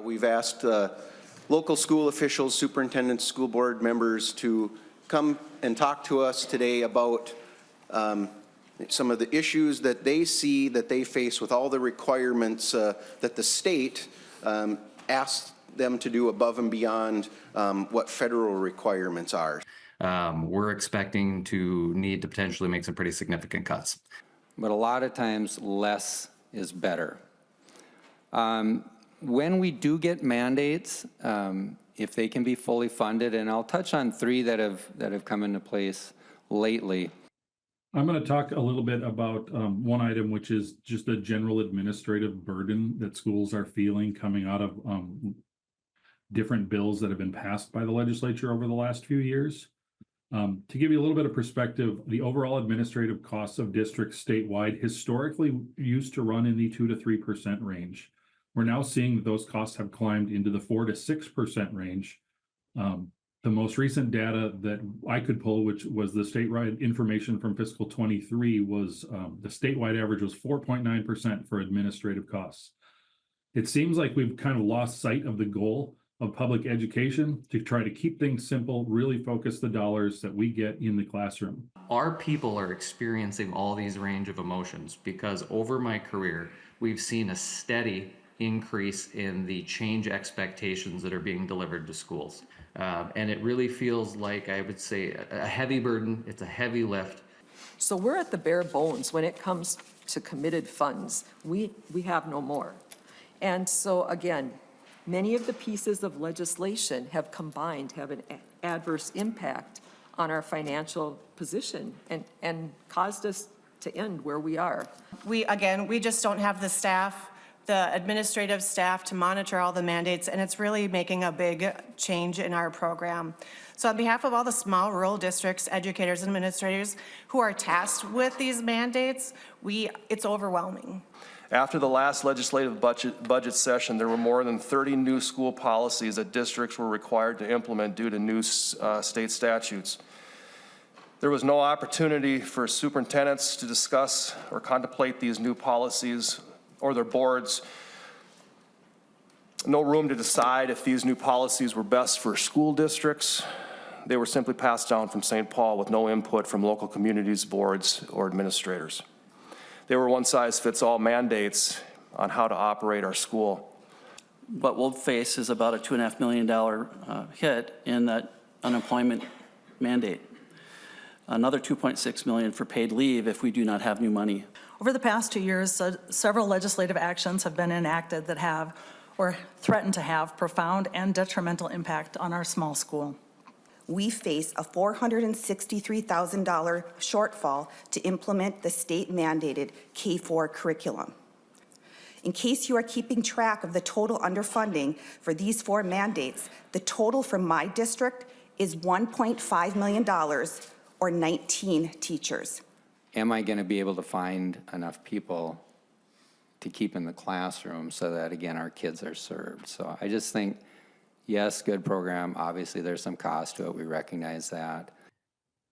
We've asked local school officials, superintendents, school board members to come and talk to us today about some of the issues that they see that they face with all the requirements that the state asks them to do above and beyond what federal requirements are. We're expecting to need to potentially make some pretty significant cuts. But a lot of times less is better. When we do get mandates, if they can be fully funded, and I'll touch on three that have come into place lately. I'm going to talk a little bit about one item, which is just a general administrative burden that schools are feeling coming out of different bills that have been passed by the legislature over the last few years. To give you a little bit of perspective, the overall administrative costs of districts statewide historically used to run in the 2 to 3% range. We're now seeing that those costs have climbed into the 4 to 6% range. The most recent data that I could pull, which was the statewide information from fiscal 23, was the statewide average was 4.9% for administrative costs. It seems like we've kind of lost sight of the goal of public education to try to keep things simple, really focus the dollars that we get in the classroom. Our people are experiencing all these range of emotions because over my career, we've seen a steady increase in the change expectations that are being delivered to schools. And it really feels like, I would say, a heavy burden. It's a heavy lift. So we're at the bare bones when it comes to committed funds. We have no more. And so again, many of the pieces of legislation have combined to have an adverse impact on our financial position and caused us to end where we are. We just don't have the staff, the administrative staff to monitor all the mandates, and it's really making a big change in our program. So on behalf of all the small rural districts, educators, and administrators who are tasked with these mandates, it's overwhelming. After the last legislative budget session, there were more than 30 new school policies that districts were required to implement due to new state statutes. There was no opportunity for superintendents to discuss or contemplate these new policies or their boards. No room to decide if these new policies were best for school districts. They were simply passed down from St. Paul with no input from local communities, boards, or administrators. They were one-size-fits-all mandates on how to operate our school. What we'll face is about a $2.5 million hit in that unemployment mandate. Another $2.6 million for paid leave if we do not have new money. Over the past 2 years, several legislative actions have been enacted that have or threaten to have profound and detrimental impact on our small school. We face a $463,000 shortfall to implement the state-mandated K-4 curriculum. In case you are keeping track of the total underfunding for these 4 mandates, the total for my district is $1.5 million or 19 teachers. Am I going to be able to find enough people to keep in the classroom so that, again, our kids are served? So I just think, yes, good program. Obviously, there's some cost to it. We recognize that.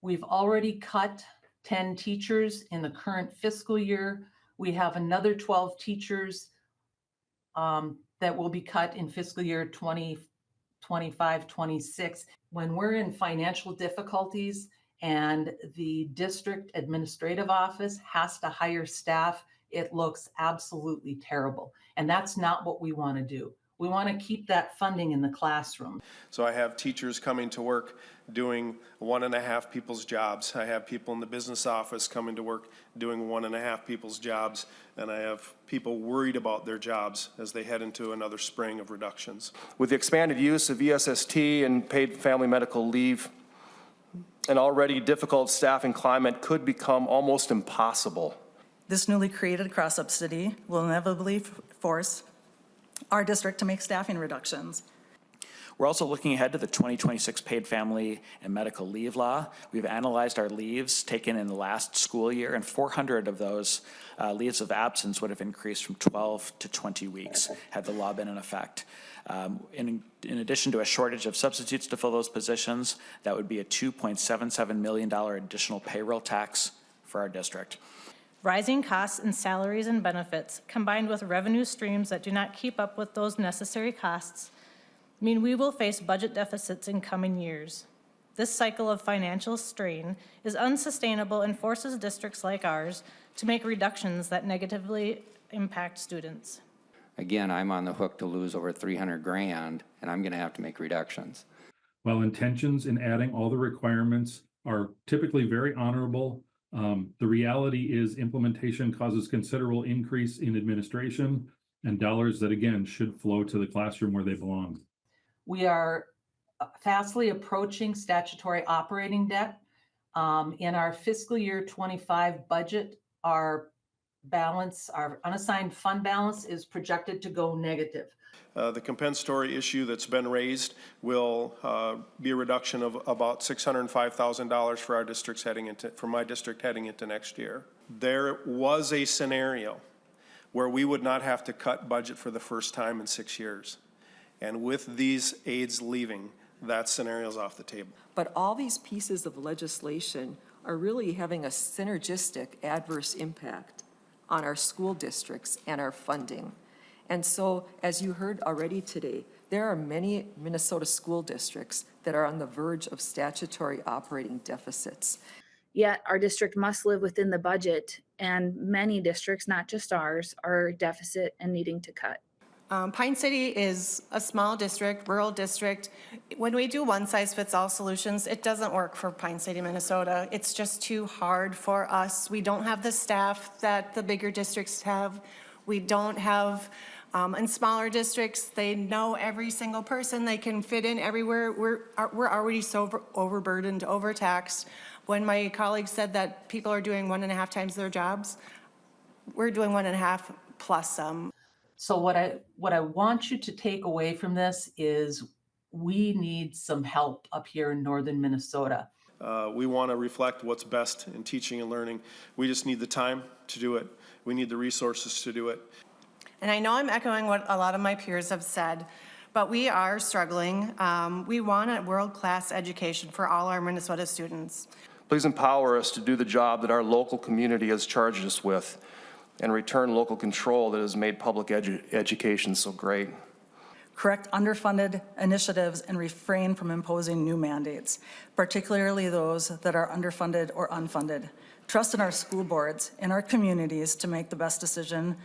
We've already cut 10 teachers in the current fiscal year. We have another 12 teachers that will be cut in fiscal year 2025-26. When we're in financial difficulties and the district administrative office has to hire staff, it looks absolutely terrible. And that's not what we want to do. We want to keep that funding in the classroom. So I have teachers coming to work doing 1.5 people's jobs. I have people in the business office coming to work doing 1.5 people's jobs. And I have people worried about their jobs as they head into another spring of reductions. With the expanded use of ESST and paid family medical leave, an already difficult staffing climate could become almost impossible. This newly created cross-subsidy will inevitably force our district to make staffing reductions. We're also looking ahead to the 2026 paid family and medical leave law. We've analyzed our leaves taken in the last school year, and 400 of those leaves of absence would have increased from 12 to 20 weeks had the law been in effect. In addition to a shortage of substitutes to fill those positions, that would be a $2.77 million additional payroll tax for our district. Rising costs in salaries and benefits, combined with revenue streams that do not keep up with those necessary costs, mean we will face budget deficits in coming years. This cycle of financial strain is unsustainable and forces districts like ours to make reductions that negatively impact students. Again, I'm on the hook to lose over 300 grand, and I'm going to have to make reductions. While intentions in adding all the requirements are typically very honorable, the reality is implementation causes considerable increase in administration and dollars that, again, should flow to the classroom where they belong. We are fastly approaching statutory operating debt. In our fiscal year 25 budget, our unassigned fund balance is projected to go negative. The compensatory issue that's been raised will be a reduction of about $605,000 for our districts for my district heading into next year. There was a scenario where we would not have to cut budget for the first time in 6 years. And with these aides leaving, that scenario is off the table. But all these pieces of legislation are really having a synergistic adverse impact on our school districts and our funding. And so, as you heard already today, there are many Minnesota school districts that are on the verge of statutory operating deficits. Yet our district must live within the budget, and many districts, not just ours, are deficit and needing to cut. Pine City is a small district, rural district. When we do one-size-fits-all solutions, it doesn't work for Pine City, Minnesota. It's just too hard for us. We don't have the staff that the bigger districts have. We don't have, in smaller districts, they know every single person. They can fit in everywhere. We're already so overburdened, overtaxed. When my colleague said that people are doing 1.5 times their jobs, we're doing 1.5 plus some. So what I want you to take away from this is we need some help up here in northern Minnesota. We want to reflect what's best in teaching and learning. We just need the time to do it. We need the resources to do it. And I know I'm echoing what a lot of my peers have said, but we are struggling. We want a world-class education for all our Minnesota students. Please empower us to do the job that our local community has charged us with, and return local control that has made public education so great. Correct underfunded initiatives and refrain from imposing new mandates, particularly those that are underfunded or unfunded. Trust in our school boards, in our communities to make the best decision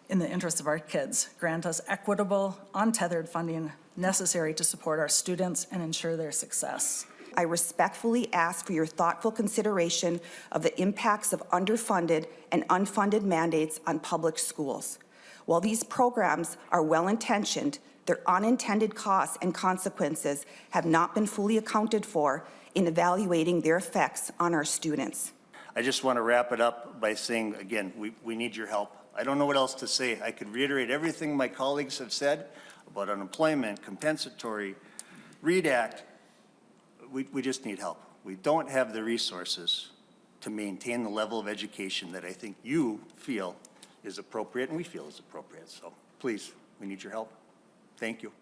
in the interest of our kids. Grant us equitable, untethered funding necessary to support our students and ensure their success. I respectfully ask for your thoughtful consideration of the impacts of underfunded and unfunded mandates on public schools. While these programs are well-intentioned, their unintended costs and consequences have not been fully accounted for in evaluating their effects on our students. I just want to wrap it up by saying, again, we need your help. I don't know what else to say. I could reiterate everything my colleagues have said about unemployment, compensatory, READ Act. We just need help. We don't have the resources to maintain the level of education that I think you feel is appropriate and we feel is appropriate. So please, we need your help. Thank you.